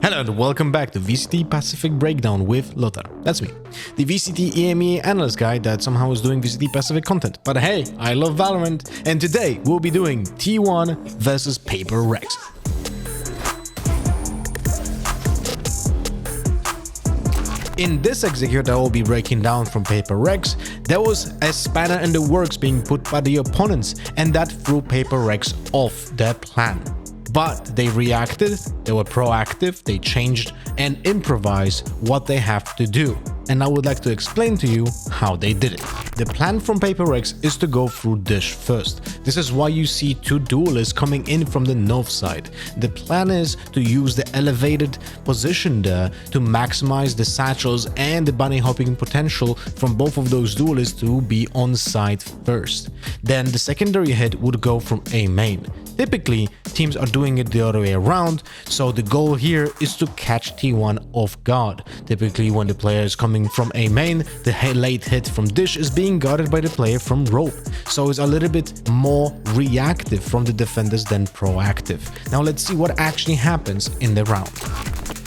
Hello and welcome back to VCT Pacific Breakdown with Lothar. That's me, the VCT EMEA analyst guy that somehow is doing VCT Pacific content. But hey, I love Valorant, and today we'll be doing T1 versus Paper Rex. In this execute I will be breaking down from Paper Rex, there was a spanner in the works being put by the opponents, and that threw Paper Rex off their plan. But they reacted, they were proactive, they changed and improvised what they have to do. And I would like to explain to you how they did it. The plan from Paper Rex is to go through Dish first. This is why you see two duelists coming in from the north side. The plan is to use the elevated position there to maximize the satchels and the bunny hopping potential from both of those duelists to be on site first. Then the secondary hit would go from A main. Typically, teams are doing it the other way around, so the goal here is to catch T1 off guard. Typically, when the player is coming from A main, the late hit from Dish is being guarded by the player from rope, so it's a little bit more reactive from the defenders than proactive. Now let's see what actually happens in the round.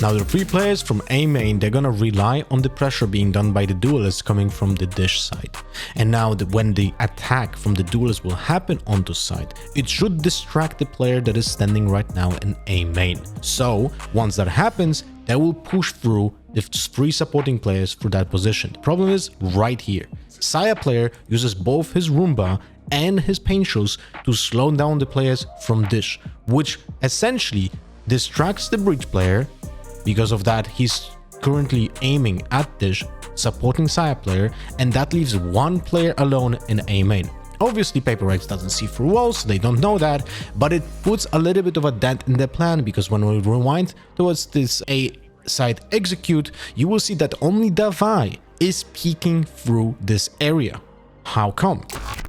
Now the three players from A main, they're gonna rely on the pressure being done by the duelists coming from the Dish side. And now when the attack from the duelists will happen onto side, it should distract the player that is standing right now in A main. So once that happens, they will push through the three supporting players for that position. The problem is right here. Saya player uses both his Roomba and his paint shoes to slow down the players from Dish, which essentially distracts the breach player. Because of that, he's currently aiming at Dish, supporting Saya player, and that leaves one player alone in A main. Obviously, Paper Rex doesn't see through walls, so they don't know that, but it puts a little bit of a dent in their plan, because when we rewind towards this A side execute, you will see that only Davai is peeking through this area. How come?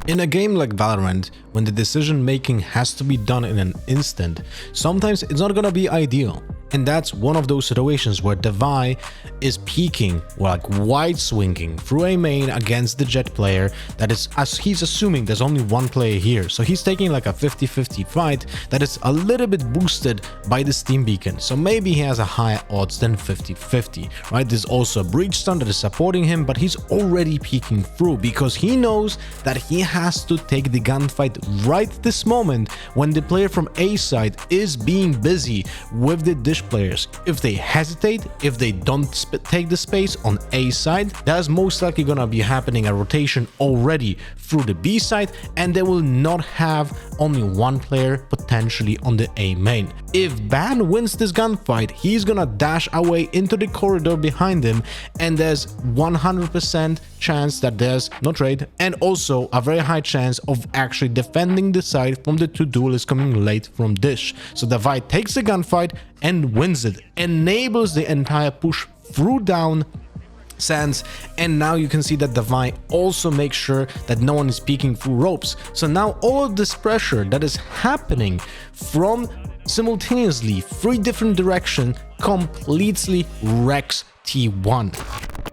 In a game like Valorant, when the decision making has to be done in an instant, sometimes it's not gonna be ideal. And that's one of those situations where Davai is peeking, like wide swinging through A main against the Jet player. That is, as he's assuming there's only one player here. So he's taking like a 50-50 fight that is a little bit boosted by the Steam Beacon. So maybe he has a higher odds than 50-50, right? There's also a Breach Stun that is supporting him, but he's already peeking through because he knows that he has to take the gunfight right this moment when the player from A side is being busy with the Dish players. If they hesitate, if they don't take the space on A side, that's most likely gonna be happening a rotation already through the B side, and they will not have only one player potentially on the A main. If Ban wins this gunfight, he's gonna dash away into the corridor behind him, and there's 100% chance that there's no trade, and also a very high chance of actually defending the side from the two duelists coming late from Dish. So Davai takes the gunfight and wins it, enables the entire push through down sands, and now you can see that Davai also makes sure that no one is peeking through ropes. So now all of this pressure that is happening from simultaneously three different directions completely wrecks T1.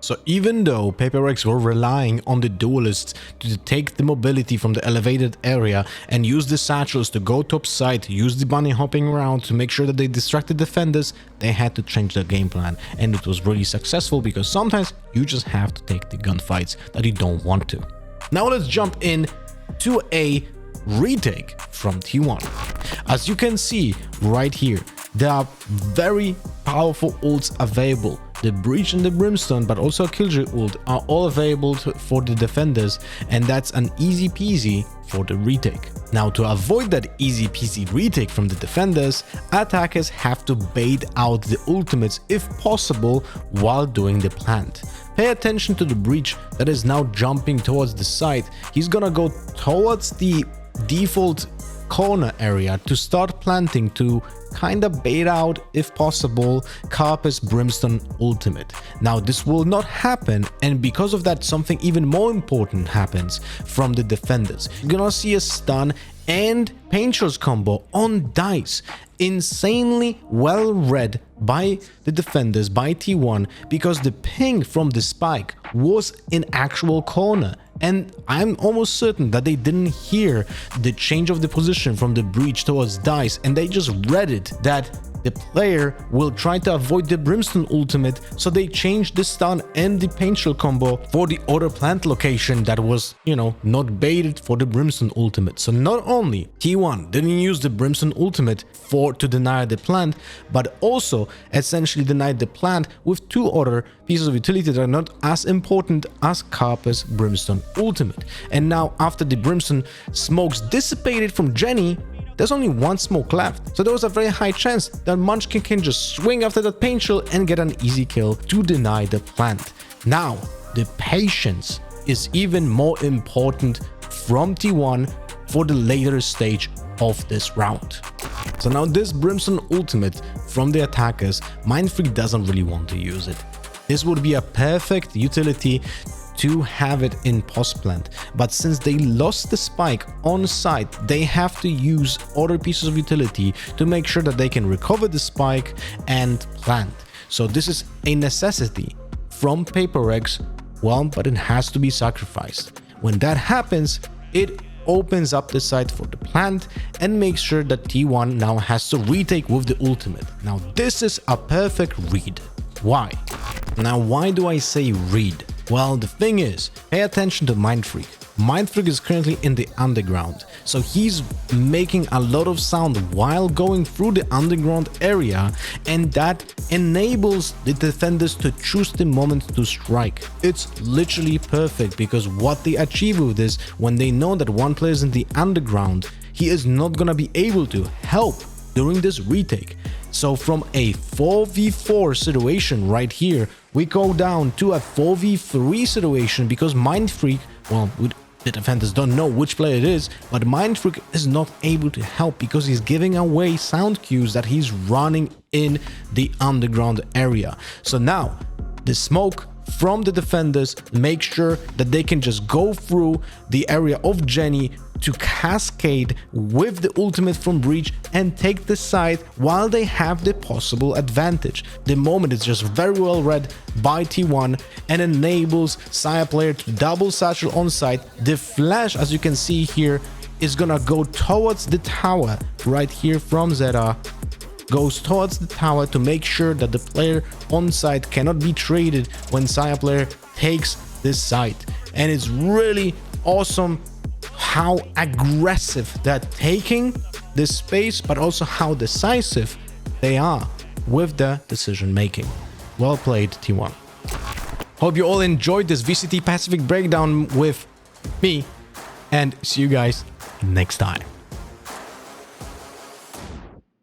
So even though Paper Rex were relying on the duelists to take the mobility from the elevated area and use the satchels to go top side, use the bunny hopping around to make sure that they distracted defenders, they had to change their game plan, and it was really successful because sometimes you just have to take the gunfights that you don't want to. Now let's jump in to a retake from T1. As you can see right here, there are very powerful ults available. The Breach and the Brimstone, but also a Killjoy ult are all available for the defenders, and that's an easy peasy for the retake. Now, to avoid that easy peasy retake from the defenders, attackers have to bait out the ultimates if possible while doing the plant. Pay attention to the Breach that is now jumping towards the side. He's gonna go towards the default corner area to start planting to kind of bait out, if possible, Carpus Brimstone ultimate. Now this will not happen, and because of that, something even more important happens from the defenders. You're gonna see a stun and paint shots combo on Dice. Insanely well read by the defenders, by T1, because the ping from the spike was in actual corner. And I'm almost certain that they didn't hear the change of the position from the breach towards Dice, and they just read it that the player will try to avoid the Brimstone ultimate, so they changed the stun and the pain shield combo for the other plant location that was, not baited for the Brimstone ultimate. So not only T1 didn't use the Brimstone ultimate to deny the plant, but also essentially denied the plant with two other pieces of utility that are not as important as Carper's Brimstone ultimate. And now after the Brimstone smokes dissipated from Jenny, there's only one smoke left, so there was a very high chance that Munchkin can just swing after that pain shield and get an easy kill to deny the plant. Now, the patience is even more important from T1 for the later stage of this round. So now this Brimstone ultimate from the attackers, Mind Freak doesn't really want to use it. This would be a perfect utility to have it in post plant, but since they lost the spike on site, they have to use other pieces of utility to make sure that they can recover the spike and plant. So this is a necessity from Paper Rex, but it has to be sacrificed. When that happens, it opens up the site for the plant and makes sure that T1 now has to retake with the ultimate. Now this is a perfect read. Why? Now why do I say read? Well, the thing is, pay attention to Mind Freak. Mind Freak is currently in the underground, so he's making a lot of sound while going through the underground area, and that enables the defenders to choose the moment to strike. It's literally perfect, because what they achieve with this, when they know that one player is in the underground, he is not gonna be able to help during this retake. So from a 4v4 situation right here, we go down to a 4v3 situation because Mind Freak, the defenders don't know which player it is, but Mind Freak is not able to help because he's giving away sound cues that he's running in the underground area. So now the smoke from the defenders make sure that they can just go through the area of Jenny to cascade with the ultimate from Breach and take the side while they have the possible advantage. The moment is just very well read by T1 and enables Saya player to double satchel on site. The flash, as you can see here, is gonna go towards the tower right here from Zeta. Goes towards the tower to make sure that the player on site cannot be traded when Saya player takes this site. And it's really awesome how aggressive they're taking this space, but also how decisive they are with the decision making. Well played, T1. Hope you all enjoyed this VCT Pacific breakdown with me, and see you guys next time.